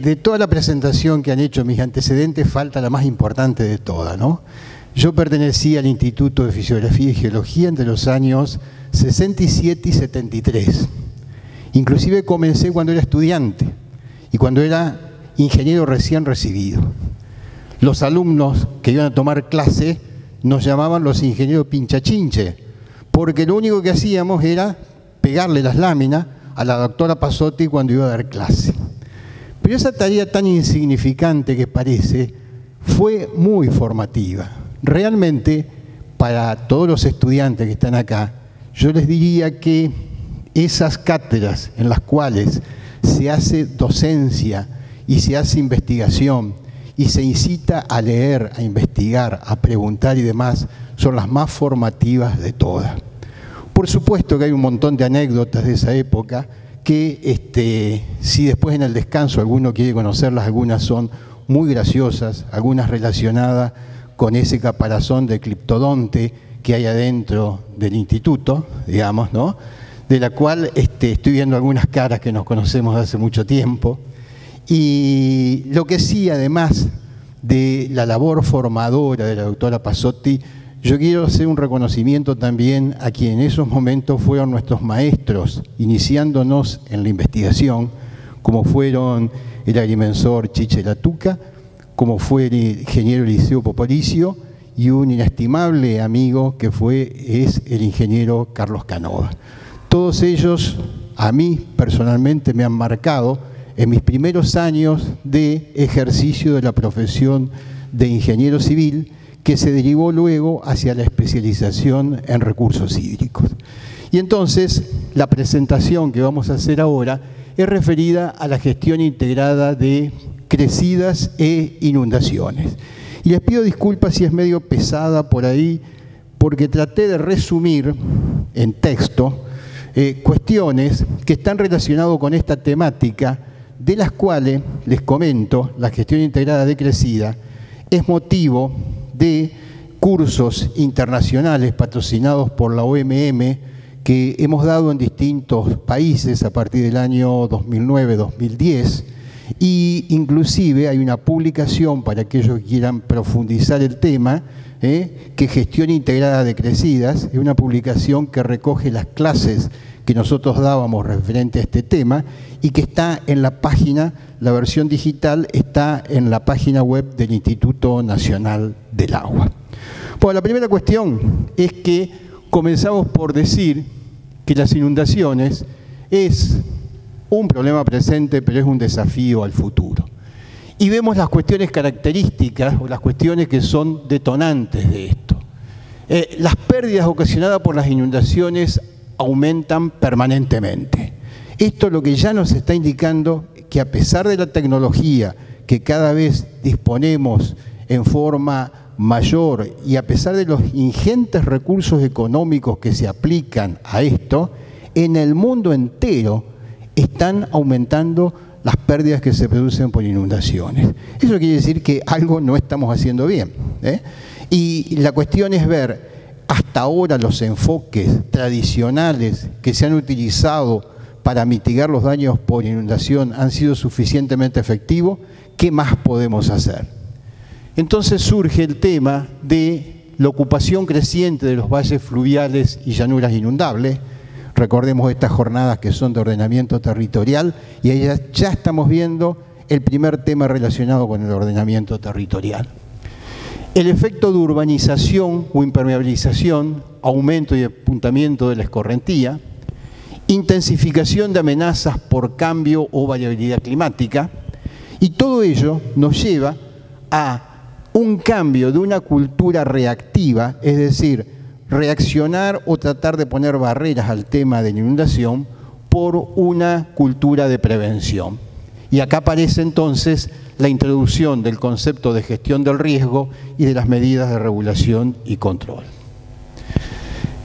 de toda la presentación que han hecho mis antecedentes, falta la más importante de todas, ¿no? Yo pertenecía al Instituto de Fisiografía y Geología entre los años 67 y 73. Inclusive comencé cuando era estudiante y cuando era ingeniero recién recibido. Los alumnos que iban a tomar clase nos llamaban los ingenieros pinchachinche, porque lo único que hacíamos era pegarle las láminas a la doctora Pasotti cuando iba a dar clase. Pero esa tarea tan insignificante que parece fue muy formativa. Realmente, para todos los estudiantes que están acá, yo les diría que esas cátedras en las cuales se hace docencia y se hace investigación y se incita a leer, a investigar, a preguntar y demás, son las más formativas de todas. Por supuesto que hay un montón de anécdotas de esa época que si después en el descanso alguno quiere conocerlas, algunas son muy graciosas, algunas relacionadas con ese caparazón de Cliptodonte que hay adentro del instituto, digamos, ¿no? De la cual estoy viendo algunas caras que nos conocemos de hace mucho tiempo. Y lo que sí, además de la labor formadora de la doctora Pasotti, yo quiero hacer un reconocimiento también a quienes en esos momentos fueron nuestros maestros, iniciándonos en la investigación, como fueron el agrimensor Chiche Latuca, como fue el ingeniero Eliseo Popolicio y un inestimable amigo que es el ingeniero Carlos Canova. Todos ellos, a mí personalmente, me han marcado en mis primeros años de ejercicio de la profesión de ingeniero civil, que se derivó luego hacia la especialización en recursos hídricos. Y entonces, la presentación que vamos a hacer ahora es referida a la gestión integrada de crecidas e inundaciones. Y les pido disculpas si es medio pesada por ahí, porque traté de resumir en texto cuestiones que están relacionadas con esta temática, de las cuales les comento, la gestión integrada de crecida es motivo de cursos internacionales patrocinados por la OMM que hemos dado en distintos países a partir del año 2009-2010, y inclusive hay una publicación para aquellos que quieran profundizar el tema, que Gestión Integrada de Crecidas, es una publicación que recoge las clases que nosotros dábamos referente a este tema y que está en la página, la versión digital está en la página web del Instituto Nacional del Agua. Bueno, la primera cuestión es que comenzamos por decir que las inundaciones es un problema presente, pero es un desafío al futuro. Y vemos las cuestiones características o las cuestiones que son detonantes de esto. Las pérdidas ocasionadas por las inundaciones aumentan permanentemente. Esto es lo que ya nos está indicando que a pesar de la tecnología que cada vez disponemos en forma mayor y a pesar de los ingentes recursos económicos que se aplican a esto, en el mundo entero están aumentando las pérdidas que se producen por inundaciones. Eso quiere decir que algo no estamos haciendo bien, Y la cuestión es ver hasta ahora los enfoques tradicionales que se han utilizado para mitigar los daños por inundación han sido suficientemente efectivos. ¿Qué más podemos hacer? Entonces surge el tema de la ocupación creciente de los valles fluviales y llanuras inundables. Recordemos estas jornadas que son de ordenamiento territorial y ahí ya estamos viendo el primer tema relacionado con el ordenamiento territorial. El efecto de urbanización o impermeabilización, aumento y apuntamiento de la escorrentía, intensificación de amenazas por cambio o variabilidad climática, y todo ello nos lleva a un cambio de una cultura reactiva, es decir, reaccionar o tratar de poner barreras al tema de la inundación por una cultura de prevención. Y acá aparece entonces la introducción del concepto de gestión del riesgo y de las medidas de regulación y control.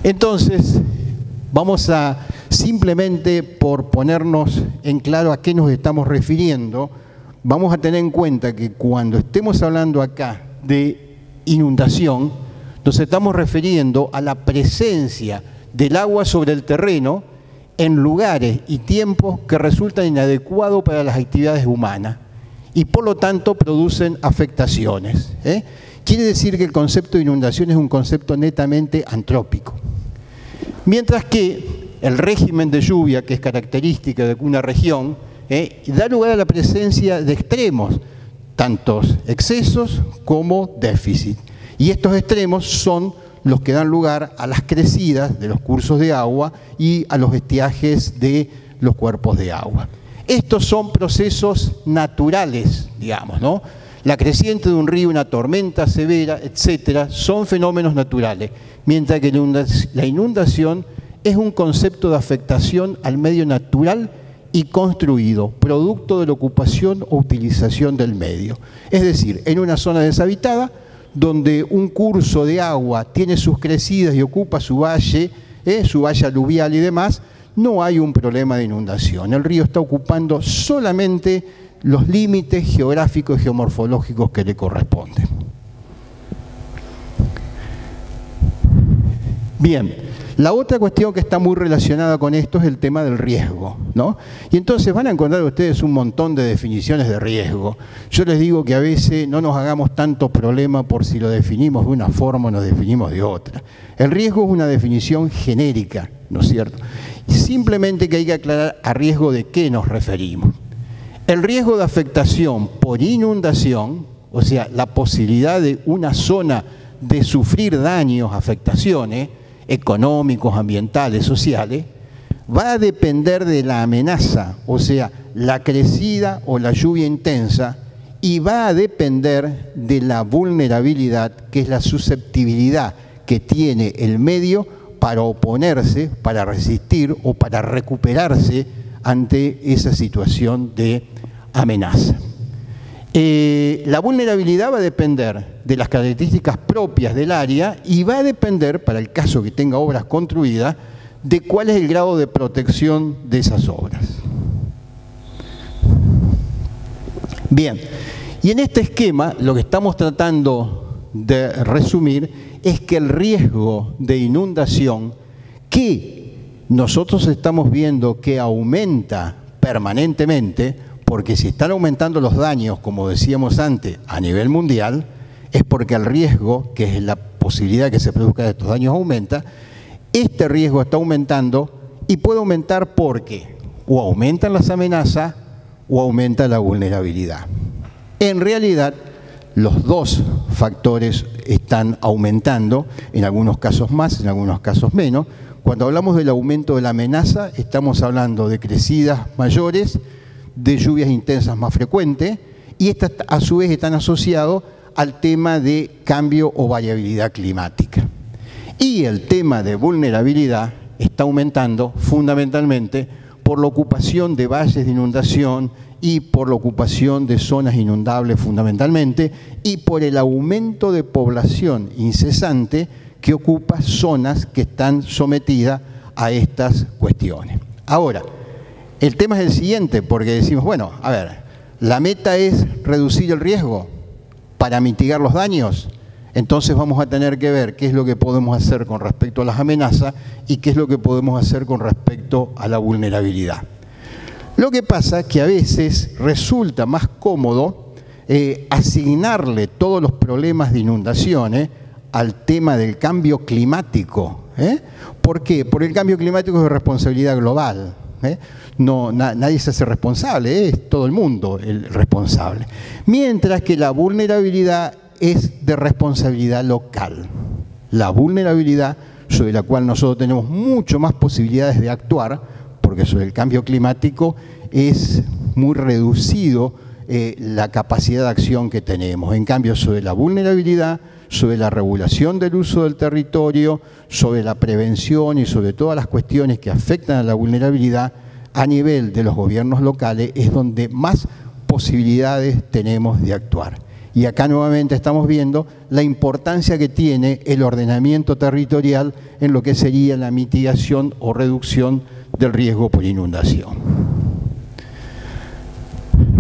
Entonces, vamos a simplemente por ponernos en claro a qué nos estamos refiriendo, vamos a tener en cuenta que cuando estemos hablando acá de inundación, nos estamos refiriendo a la presencia del agua sobre el terreno en lugares y tiempos que resultan inadecuados para las actividades humanas. y por lo tanto producen afectaciones. Quiere decir que el concepto de inundación es un concepto netamente antrópico. Mientras que el régimen de lluvia, que es característica de una región, da lugar a la presencia de extremos, tantos excesos como déficit. Y estos extremos son los que dan lugar a las crecidas de los cursos de agua y a los estiajes de los cuerpos de agua. Estos son procesos naturales, digamos, ¿no? La creciente de un río, una tormenta severa, etcétera, son fenómenos naturales, mientras que la inundación es un concepto de afectación al medio natural y construido, producto de la ocupación o utilización del medio. Es decir, en una zona deshabitada, donde un curso de agua tiene sus crecidas y ocupa su valle aluvial y demás, no hay un problema de inundación. El río está ocupando solamente los límites geográficos y geomorfológicos que le corresponden. Bien, la otra cuestión que está muy relacionada con esto es el tema del riesgo, ¿no? Y entonces van a encontrar ustedes un montón de definiciones de riesgo. Yo les digo que a veces no nos hagamos tanto problema por si lo definimos de una forma o lo definimos de otra. El riesgo es una definición genérica, ¿no es cierto? Y simplemente que hay que aclarar a riesgo de qué nos referimos. El riesgo de afectación por inundación, o sea, la posibilidad de una zona de sufrir daños, afectaciones económicos, ambientales, sociales, va a depender de la amenaza, o sea, la crecida o la lluvia intensa, y va a depender de la vulnerabilidad, que es la susceptibilidad que tiene el medio para oponerse, para resistir o para recuperarse ante esa situación de amenaza. La vulnerabilidad va a depender de las características propias del área y va a depender, para el caso que tenga obras construidas, de cuál es el grado de protección de esas obras. Bien, y en este esquema lo que estamos tratando de resumir es que el riesgo de inundación, que nosotros estamos viendo que aumenta permanentemente, porque si están aumentando los daños, como decíamos antes, a nivel mundial, es porque el riesgo, que es la posibilidad que se produzcan estos daños, aumenta. Este riesgo está aumentando y puede aumentar porque o aumentan las amenazas o aumenta la vulnerabilidad. En realidad, los dos factores están aumentando, en algunos casos más, en algunos casos menos. Cuando hablamos del aumento de la amenaza, estamos hablando de crecidas mayores, de lluvias intensas más frecuentes, y estas a su vez están asociados al tema de cambio o variabilidad climática. Y el tema de vulnerabilidad está aumentando fundamentalmente por la ocupación de valles de inundación y por la ocupación de zonas inundables fundamentalmente, y por el aumento de población incesante que ocupa zonas que están sometidas a estas cuestiones. Ahora, el tema es el siguiente, porque decimos, bueno, a ver, la meta es reducir el riesgo para mitigar los daños. Entonces vamos a tener que ver qué es lo que podemos hacer con respecto a las amenazas y qué es lo que podemos hacer con respecto a la vulnerabilidad. Lo que pasa es que a veces resulta más cómodo asignarle todos los problemas de inundaciones al tema del cambio climático. ¿Por qué? Porque el cambio climático es de responsabilidad global. No, nadie se hace responsable, es todo el mundo el responsable. Mientras que la vulnerabilidad es de responsabilidad local. La vulnerabilidad sobre la cual nosotros tenemos mucho más posibilidades de actuar, porque sobre el cambio climático es muy reducido la capacidad de acción que tenemos. En cambio, sobre la vulnerabilidad, sobre la regulación del uso del territorio, sobre la prevención y sobre todas las cuestiones que afectan a la vulnerabilidad a nivel de los gobiernos locales es donde más posibilidades tenemos de actuar. Y acá nuevamente estamos viendo la importancia que tiene el ordenamiento territorial en lo que sería la mitigación o reducción del riesgo por inundación.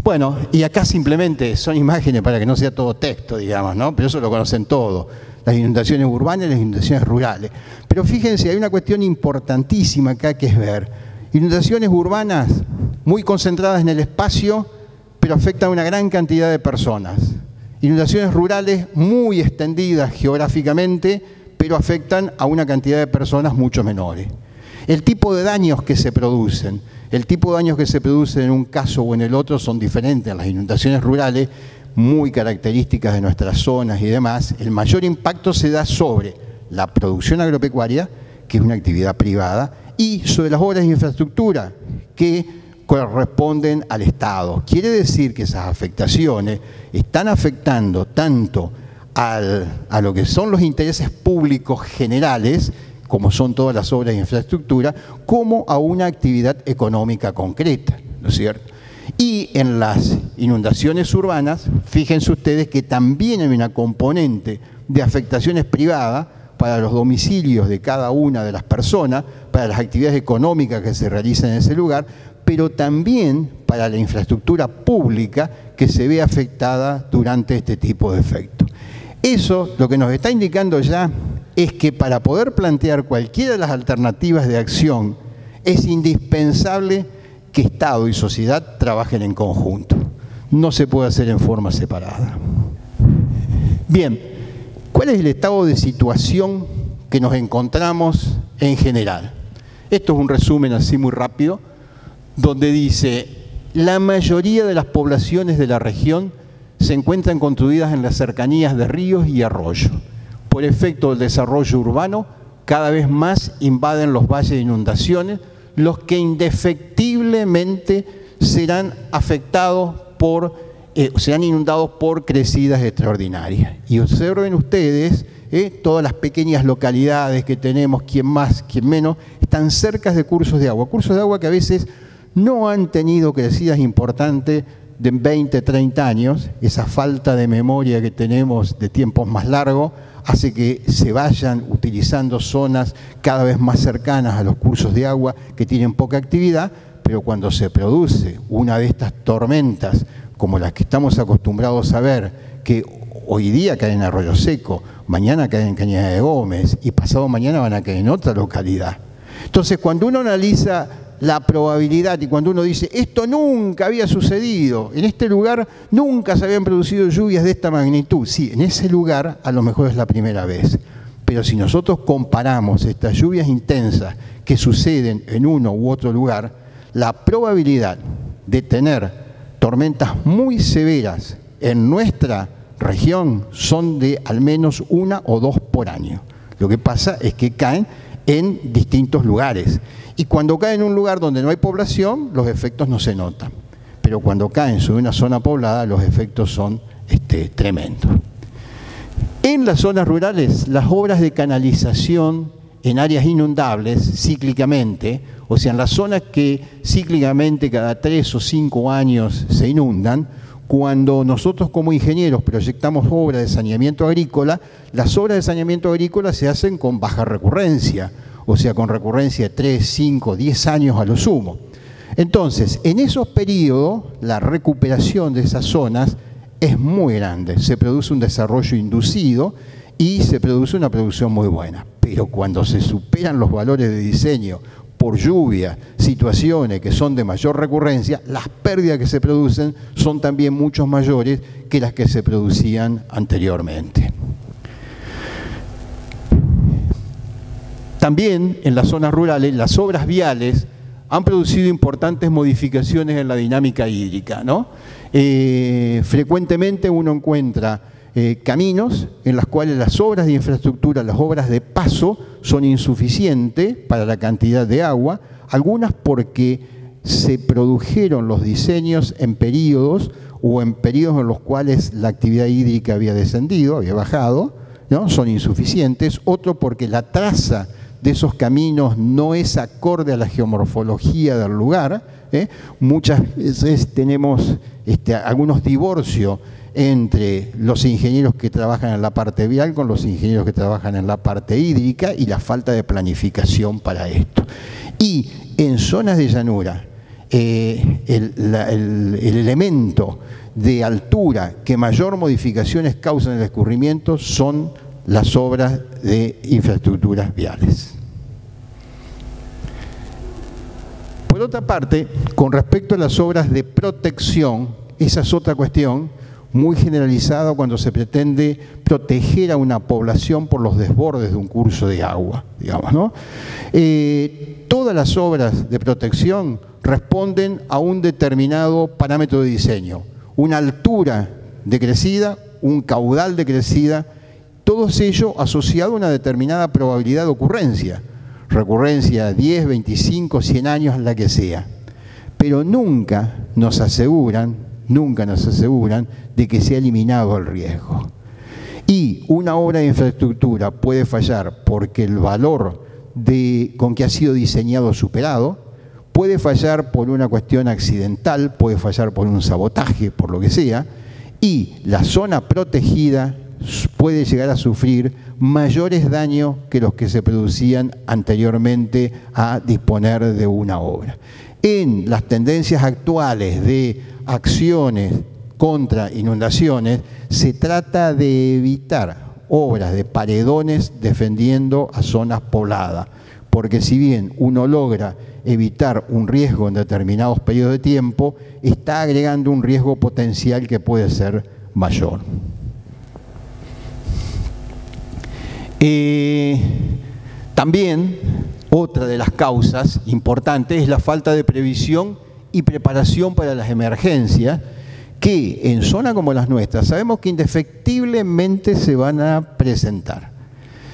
Bueno, y acá simplemente son imágenes para que no sea todo texto, digamos, ¿no? Pero eso lo conocen todos, las inundaciones urbanas y las inundaciones rurales. Pero fíjense, hay una cuestión importantísima acá que es ver. Inundaciones urbanas muy concentradas en el espacio, pero afectan a una gran cantidad de personas. Inundaciones rurales muy extendidas geográficamente, pero afectan a una cantidad de personas mucho menores. El tipo de daños que se producen, en un caso o en el otro son diferentes. Las inundaciones rurales, muy características de nuestras zonas y demás, el mayor impacto se da sobre la producción agropecuaria, que es una actividad privada, y sobre las obras de infraestructura, que corresponden al Estado. Quiere decir que esas afectaciones están afectando tanto a lo que son los intereses públicos generales, como son todas las obras de infraestructura, como a una actividad económica concreta, ¿no es cierto? Y en las inundaciones urbanas, fíjense ustedes que también hay una componente de afectaciones privadas para los domicilios de cada una de las personas, para las actividades económicas que se realizan en ese lugar, pero también para la infraestructura pública que se ve afectada durante este tipo de efectos. Eso lo que nos está indicando ya es que para poder plantear cualquiera de las alternativas de acción es indispensable que Estado y sociedad trabajen en conjunto. No se puede hacer en forma separada. Bien, ¿cuál es el estado de situación que nos encontramos en general? Esto es un resumen así muy rápido, donde dice: la mayoría de las poblaciones de la región se encuentran construidas en las cercanías de ríos y arroyos. Por efecto del desarrollo urbano, cada vez más invaden los valles de inundaciones, los que indefectiblemente serán inundados por crecidas extraordinarias. Y observen ustedes, todas las pequeñas localidades que tenemos, quien más, quien menos, están cerca de cursos de agua que a veces no han tenido crecidas importantes de 20, 30 años. Esa falta de memoria que tenemos de tiempos más largos hace que se vayan utilizando zonas cada vez más cercanas a los cursos de agua que tienen poca actividad, pero cuando se produce una de estas tormentas como las que estamos acostumbrados a ver, que hoy día caen en Arroyo Seco, mañana caen en Cañada de Gómez y pasado mañana van a caer en otra localidad. Entonces, cuando uno analiza la probabilidad y cuando uno dice esto nunca había sucedido, en este lugar nunca se habían producido lluvias de esta magnitud, sí, en ese lugar a lo mejor es la primera vez, pero si nosotros comparamos estas lluvias intensas que suceden en uno u otro lugar, la probabilidad de tener tormentas muy severas en nuestra región son de al menos 1 o 2 por año. Lo que pasa es que caen en distintos lugares. Y cuando caen en un lugar donde no hay población, los efectos no se notan. Pero cuando caen sobre una zona poblada, los efectos son tremendos. En las zonas rurales, las obras de canalización en áreas inundables, cíclicamente, o sea, en las zonas que cíclicamente cada 3 o 5 años se inundan, cuando nosotros como ingenieros proyectamos obras de saneamiento agrícola, las obras de saneamiento agrícola se hacen con baja recurrencia, o sea, con recurrencia de 3, 5, 10 años a lo sumo. Entonces, en esos periodos, la recuperación de esas zonas es muy grande. Se produce un desarrollo inducido y se produce una producción muy buena. Pero cuando se superan los valores de diseño por lluvia, situaciones que son de mayor recurrencia, las pérdidas que se producen son también mucho mayores que las que se producían anteriormente. También en las zonas rurales, las obras viales han producido importantes modificaciones en la dinámica hídrica, ¿no? Frecuentemente uno encuentra caminos en los cuales las obras de infraestructura, las obras de paso, son insuficientes para la cantidad de agua, algunas porque se produjeron los diseños en periodos en los cuales la actividad hídrica había descendido, había bajado, ¿no? Son insuficientes, otro porque la traza de esos caminos no es acorde a la geomorfología del lugar. Muchas veces tenemos algunos divorcios entre los ingenieros que trabajan en la parte vial con los ingenieros que trabajan en la parte hídrica y la falta de planificación para esto. Y en zonas de llanura, el elemento de altura que mayor modificaciones causan el escurrimiento son las obras de infraestructuras viales. Por otra parte, con respecto a las obras de protección, esa es otra cuestión muy generalizada cuando se pretende proteger a una población por los desbordes de un curso de agua, digamos, ¿no? Todas las obras de protección responden a un determinado parámetro de diseño, una altura de crecida, un caudal de crecida, todo ello asociado a una determinada probabilidad de ocurrencia, recurrencia 10, 25, 100 años, la que sea. Pero nunca nos aseguran de que se ha eliminado el riesgo. Y una obra de infraestructura puede fallar porque el valor con que ha sido diseñado es superado, puede fallar por una cuestión accidental, puede fallar por un sabotaje, por lo que sea, y la zona protegida puede llegar a sufrir mayores daños que los que se producían anteriormente a disponer de una obra. En las tendencias actuales de acciones contra inundaciones, se trata de evitar obras de paredones defendiendo a zonas pobladas, porque si bien uno logra evitar un riesgo en determinados periodos de tiempo, está agregando un riesgo potencial que puede ser mayor. También, otra de las causas importantes es la falta de previsión y preparación para las emergencias, que en zonas como las nuestras sabemos que indefectiblemente se van a presentar.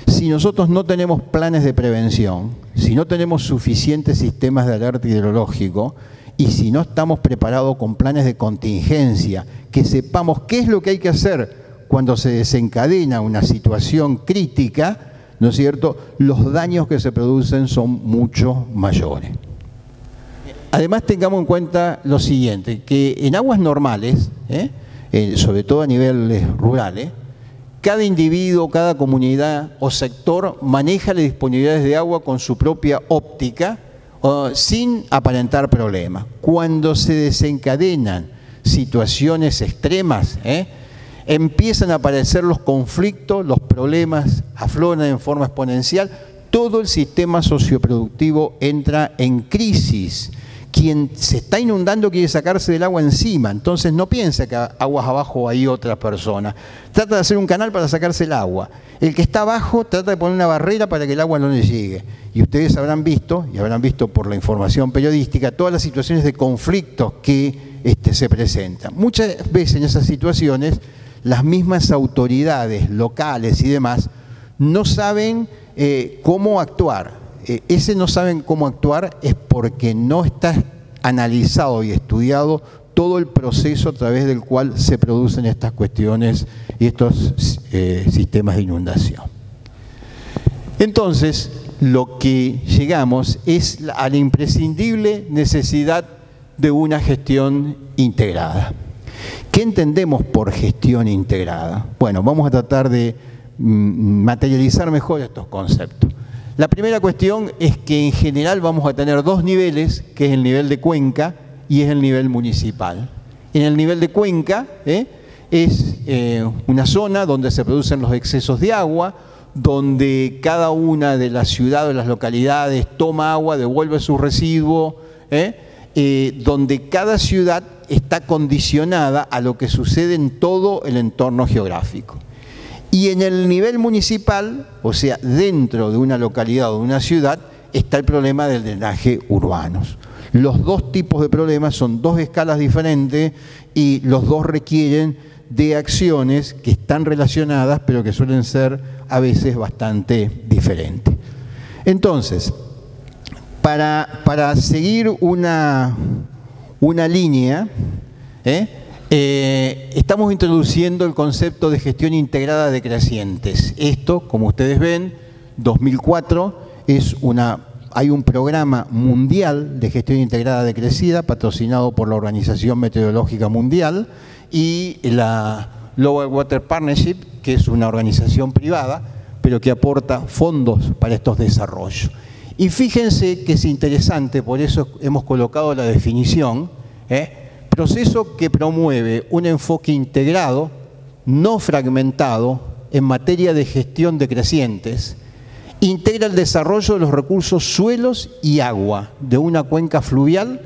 Si nosotros no tenemos planes de prevención, si no tenemos suficientes sistemas de alerta hidrológico y si no estamos preparados con planes de contingencia, que sepamos qué es lo que hay que hacer cuando se desencadena una situación crítica, ¿no es cierto?, los daños que se producen son mucho mayores. Además, tengamos en cuenta lo siguiente, que en aguas normales, sobre todo a niveles rurales, cada individuo, cada comunidad o sector maneja las disponibilidades de agua con su propia óptica, sin aparentar problemas. Cuando se desencadenan situaciones extremas, empiezan a aparecer los conflictos, los problemas afloran en forma exponencial, todo el sistema socioproductivo entra en crisis. Quien se está inundando quiere sacarse del agua encima, entonces no piensa que aguas abajo hay otra persona. Trata de hacer un canal para sacarse el agua. El que está abajo trata de poner una barrera para que el agua no le llegue. Y ustedes habrán visto, y habrán visto por la información periodística, todas las situaciones de conflictos que se presentan. Muchas veces en esas situaciones las mismas autoridades locales y demás no saben cómo actuar. Ese no saben cómo actuar es porque no está analizado y estudiado todo el proceso a través del cual se producen estas cuestiones y estos sistemas de inundación. Entonces, lo que llegamos es a la imprescindible necesidad de una gestión integrada. ¿Qué entendemos por gestión integrada? Bueno, vamos a tratar de materializar mejor estos conceptos. La primera cuestión es que en general vamos a tener dos niveles, que es el nivel de cuenca y es el nivel municipal. En el nivel de cuenca es una zona donde se producen los excesos de agua, donde cada una de las ciudades o las localidades toma agua, devuelve su residuo, donde cada ciudad está condicionada a lo que sucede en todo el entorno geográfico. Y en el nivel municipal, o sea, dentro de una localidad o de una ciudad, está el problema del drenaje urbano. Los dos tipos de problemas son dos escalas diferentes y los dos requieren de acciones que están relacionadas, pero que suelen ser a veces bastante diferentes. Entonces, para seguir una línea, estamos introduciendo el concepto de gestión integrada de crecientes. Esto, como ustedes ven, 2004 hay un programa mundial de gestión integrada de crecida patrocinado por la Organización Meteorológica Mundial y la Global Water Partnership, que es una organización privada, pero que aporta fondos para estos desarrollos. Y fíjense que es interesante, por eso hemos colocado la definición, proceso que promueve un enfoque integrado, no fragmentado, en materia de gestión de crecientes, integra el desarrollo de los recursos suelos y agua de una cuenca fluvial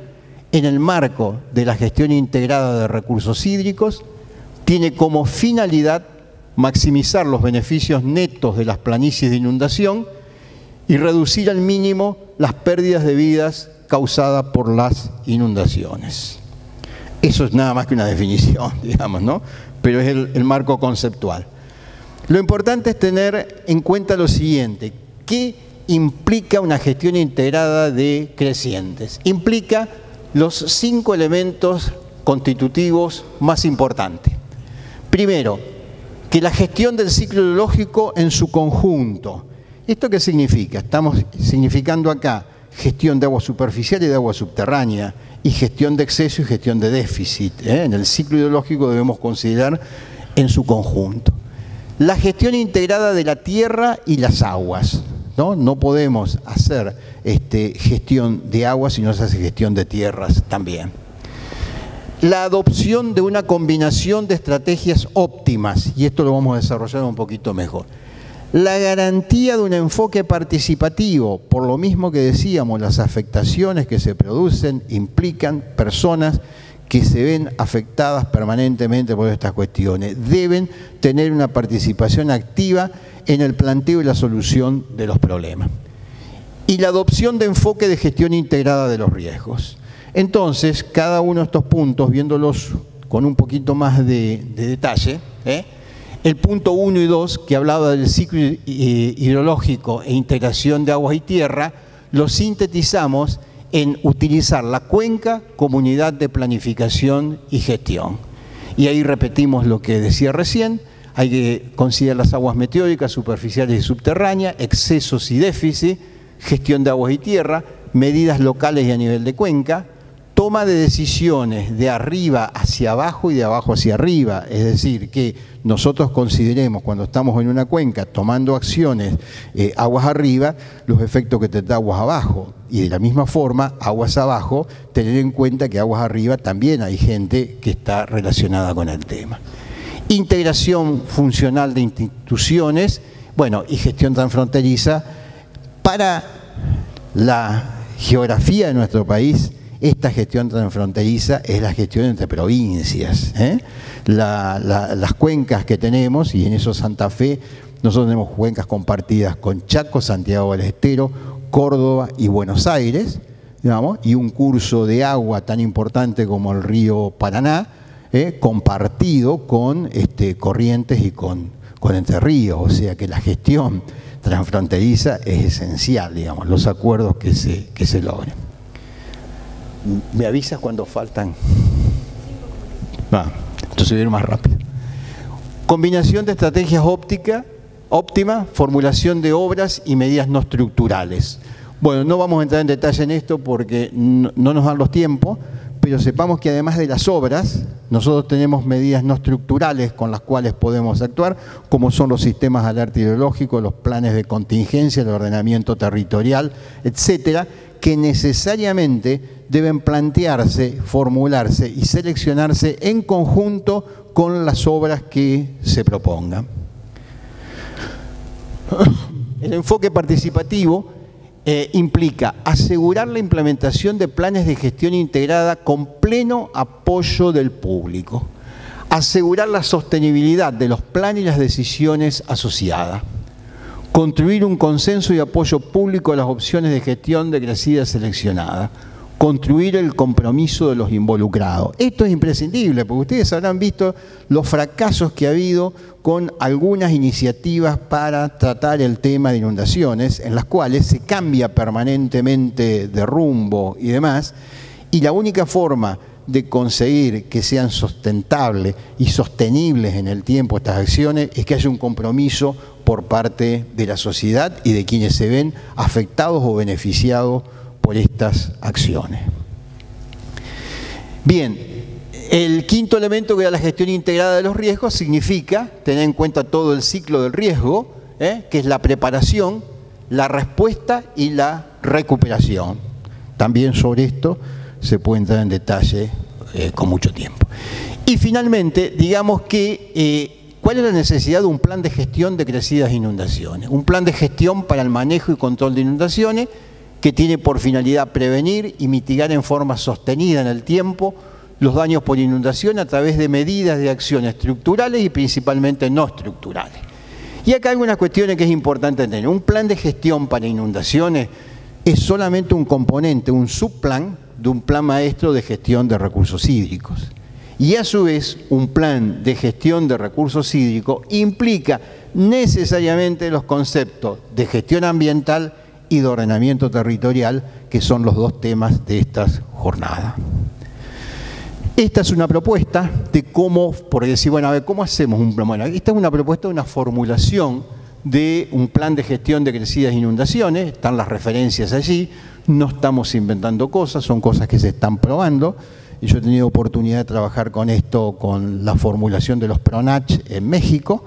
en el marco de la gestión integrada de recursos hídricos, tiene como finalidad maximizar los beneficios netos de las planicies de inundación y reducir al mínimo las pérdidas de vidas causadas por las inundaciones. Eso es nada más que una definición, digamos, ¿no? Pero es el marco conceptual. Lo importante es tener en cuenta lo siguiente: ¿qué implica una gestión integrada de crecientes? Implica los 5 elementos constitutivos más importantes. Primero, que la gestión del ciclo hidrológico en su conjunto. ¿Esto qué significa? Estamos significando acá gestión de agua superficial y de agua subterránea, y gestión de exceso y gestión de déficit. En el ciclo hidrológico debemos considerar en su conjunto. La gestión integrada de la tierra y las aguas. No podemos hacer gestión de aguas si no se hace gestión de tierras también. La adopción de una combinación de estrategias óptimas, y esto lo vamos a desarrollar un poquito mejor. La garantía de un enfoque participativo, por lo mismo que decíamos, las afectaciones que se producen implican personas que se ven afectadas permanentemente por estas cuestiones. Deben tener una participación activa en el planteo y la solución de los problemas. Y la adopción de enfoque de gestión integrada de los riesgos. Entonces, cada uno de estos puntos, viéndolos con un poquito más de detalle, el punto 1 y 2, que hablaba del ciclo hidrológico e integración de aguas y tierra, lo sintetizamos en utilizar la cuenca como unidad de planificación y gestión. Y ahí repetimos lo que decía recién: hay que considerar las aguas meteóricas, superficiales y subterráneas, excesos y déficit, gestión de aguas y tierra, medidas locales y a nivel de cuenca, toma de decisiones de arriba hacia abajo y de abajo hacia arriba, es decir, que nosotros consideremos cuando estamos en una cuenca tomando acciones aguas arriba, los efectos que tendrá aguas abajo, y de la misma forma, aguas abajo, tener en cuenta que aguas arriba también hay gente que está relacionada con el tema. Integración funcional de instituciones, bueno, y gestión transfronteriza. Para la geografía de nuestro país, esta gestión transfronteriza es la gestión entre provincias. Las cuencas que tenemos, y en eso Santa Fe, nosotros tenemos cuencas compartidas con Chaco, Santiago del Estero, Córdoba y Buenos Aires, digamos, y un curso de agua tan importante como el río Paraná, compartido con Corrientes y con Entre Ríos. O sea que la gestión transfronteriza es esencial, digamos, los acuerdos que se logren. ¿Me avisas cuando faltan? Entonces voy a ir más rápido. Combinación de estrategias óptimas, formulación de obras y medidas no estructurales. Bueno, no vamos a entrar en detalle en esto porque no nos dan los tiempos, pero sepamos que además de las obras, nosotros tenemos medidas no estructurales con las cuales podemos actuar, como son los sistemas de alerta hidrológico, los planes de contingencia, el ordenamiento territorial, etcétera, que necesariamente deben plantearse, formularse y seleccionarse en conjunto con las obras que se propongan. El enfoque participativo implica asegurar la implementación de planes de gestión integrada con pleno apoyo del público, asegurar la sostenibilidad de los planes y las decisiones asociadas, construir un consenso y apoyo público a las opciones de gestión de crecidas seleccionadas, construir el compromiso de los involucrados. Esto es imprescindible, porque ustedes habrán visto los fracasos que ha habido con algunas iniciativas para tratar el tema de inundaciones, en las cuales se cambia permanentemente de rumbo y demás, y la única forma de conseguir que sean sustentables y sostenibles en el tiempo estas acciones es que haya un compromiso por parte de la sociedad y de quienes se ven afectados o beneficiados por estas acciones. Bien, el quinto elemento, que era la gestión integrada de los riesgos, significa tener en cuenta todo el ciclo del riesgo, que es la preparación, la respuesta y la recuperación. También sobre esto se puede entrar en detalle con mucho tiempo. Y finalmente, digamos que ¿cuál es la necesidad de un plan de gestión de crecidas inundaciones? Un plan de gestión para el manejo y control de inundaciones que tiene por finalidad prevenir y mitigar en forma sostenida en el tiempo los daños por inundación a través de medidas de acción estructurales y principalmente no estructurales. Y acá hay algunas cuestiones que es importante tener. Un plan de gestión para inundaciones es solamente un componente, un subplan de un plan maestro de gestión de recursos hídricos. Y a su vez, un plan de gestión de recursos hídricos implica necesariamente los conceptos de gestión ambiental y de ordenamiento territorial, que son los dos temas de estas jornadas. Esta es una propuesta de cómo, por decir, bueno, a ver, ¿cómo hacemos un plan? Bueno, esta es una propuesta de una formulación de un plan de gestión de crecidas e inundaciones, están las referencias allí, no estamos inventando cosas, son cosas que se están probando. Y yo he tenido oportunidad de trabajar con esto, con la formulación de los PRONACH en México,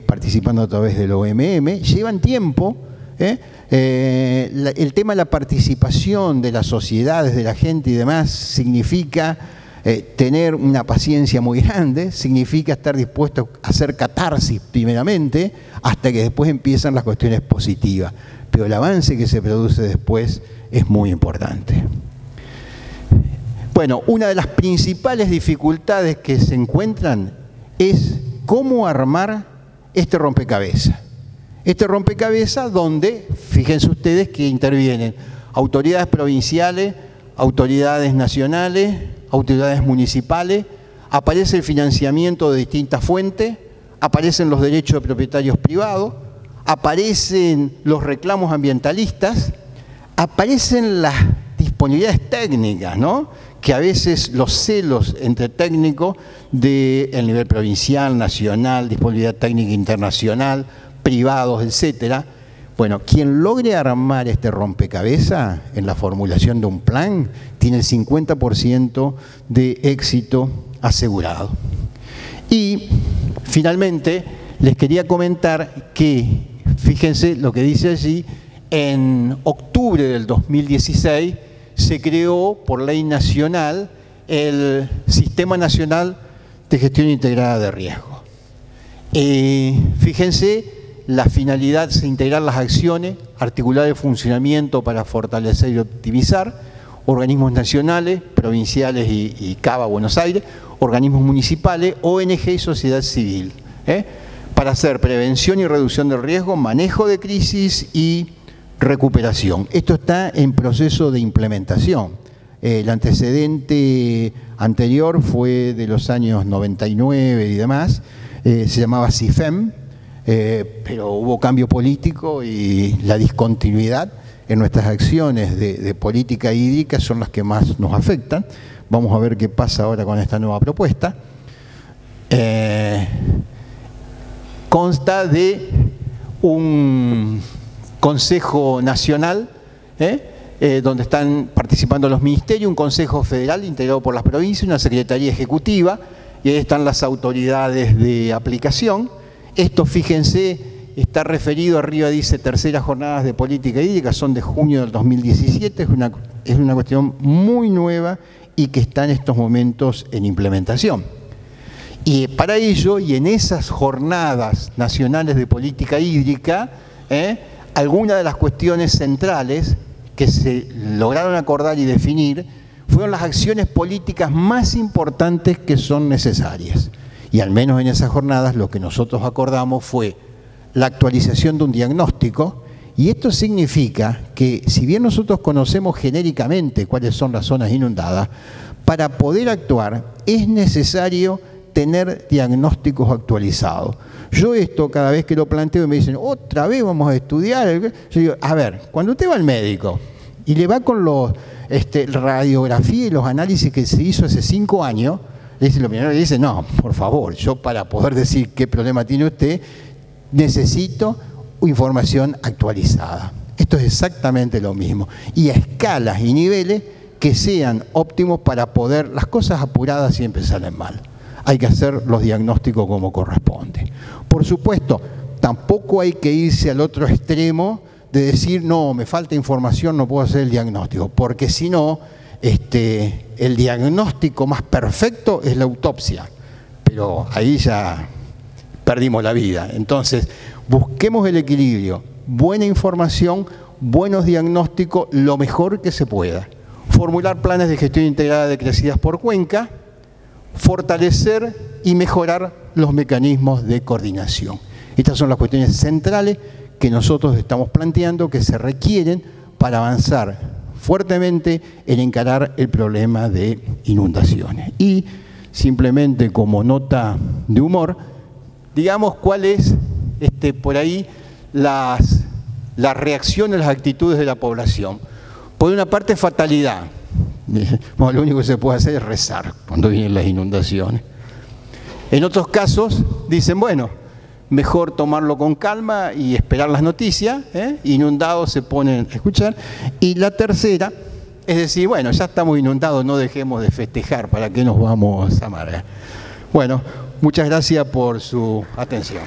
participando a través del OMM, llevan tiempo. El tema de la participación de las sociedades, de la gente y demás, significa tener una paciencia muy grande, significa estar dispuesto a hacer catarsis primeramente, hasta que después empiezan las cuestiones positivas. Pero el avance que se produce después es muy importante. Bueno, una de las principales dificultades que se encuentran es cómo armar este rompecabezas. Este rompecabezas donde, fíjense ustedes que intervienen autoridades provinciales, autoridades nacionales, autoridades municipales, aparece el financiamiento de distintas fuentes, aparecen los derechos de propietarios privados, aparecen los reclamos ambientalistas, aparecen las disponibilidades técnicas, ¿no? Que a veces los celos entre técnicos del nivel provincial, nacional, disponibilidad técnica internacional, privados, etcétera. Bueno, quien logre armar este rompecabezas en la formulación de un plan tiene el 50% de éxito asegurado. Y finalmente les quería comentar que, fíjense lo que dice allí, en octubre del 2016 se creó por ley nacional el Sistema Nacional de Gestión Integrada de Riesgo. Fíjense, la finalidad es integrar las acciones, articular el funcionamiento para fortalecer y optimizar, organismos nacionales, provinciales y CABA, Buenos Aires, organismos municipales, ONG y sociedad civil, para hacer prevención y reducción del riesgo, manejo de crisis y recuperación. Esto está en proceso de implementación. El antecedente anterior fue de los años 99 y demás, se llamaba CIFEM, pero hubo cambio político y la discontinuidad en nuestras acciones de política hídrica son las que más nos afectan. Vamos a ver qué pasa ahora con esta nueva propuesta. Consta de un Consejo Nacional, donde están participando los ministerios, un Consejo Federal integrado por las provincias, una Secretaría Ejecutiva, y ahí están las autoridades de aplicación. Esto, fíjense, está referido, arriba dice terceras jornadas de política hídrica, son de junio del 2017, es una cuestión muy nueva y que está en estos momentos en implementación. Y para ello, y en esas jornadas nacionales de política hídrica, algunas de las cuestiones centrales que se lograron acordar y definir fueron las acciones políticas más importantes que son necesarias. Y al menos en esas jornadas lo que nosotros acordamos fue la actualización de un diagnóstico, y esto significa que si bien nosotros conocemos genéricamente cuáles son las zonas inundadas, para poder actuar es necesario tener diagnósticos actualizados. Yo esto cada vez que lo planteo y me dicen, otra vez vamos a estudiar, yo digo, a ver, cuando usted va al médico y le va con los radiografía y los análisis que se hizo hace 5 años, le dice, lo primero que dice, no, por favor, yo para poder decir qué problema tiene usted, necesito información actualizada. Esto es exactamente lo mismo. Y a escalas y niveles que sean óptimos para poder, las cosas apuradas siempre salen mal. Hay que hacer los diagnósticos como corresponde. Por supuesto, tampoco hay que irse al otro extremo de decir, no, me falta información, no puedo hacer el diagnóstico, porque si no, el diagnóstico más perfecto es la autopsia, pero ahí ya perdimos la vida. Entonces, busquemos el equilibrio, buena información, buenos diagnósticos lo mejor que se pueda. Formular planes de gestión integrada de crecidas por cuenca, fortalecer y mejorar los mecanismos de coordinación. Estas son las cuestiones centrales que nosotros estamos planteando que se requieren para avanzar fuertemente en encarar el problema de inundaciones. Y simplemente como nota de humor, digamos cuál es por ahí las reacciones, las actitudes de la población. Por una parte, fatalidad. Bueno, lo único que se puede hacer es rezar cuando vienen las inundaciones. En otros casos dicen, bueno, mejor tomarlo con calma y esperar las noticias, inundados se ponen a escuchar. Y la tercera es decir, bueno, ya estamos inundados, no dejemos de festejar, ¿para qué nos vamos a amargar? Bueno, muchas gracias por su atención.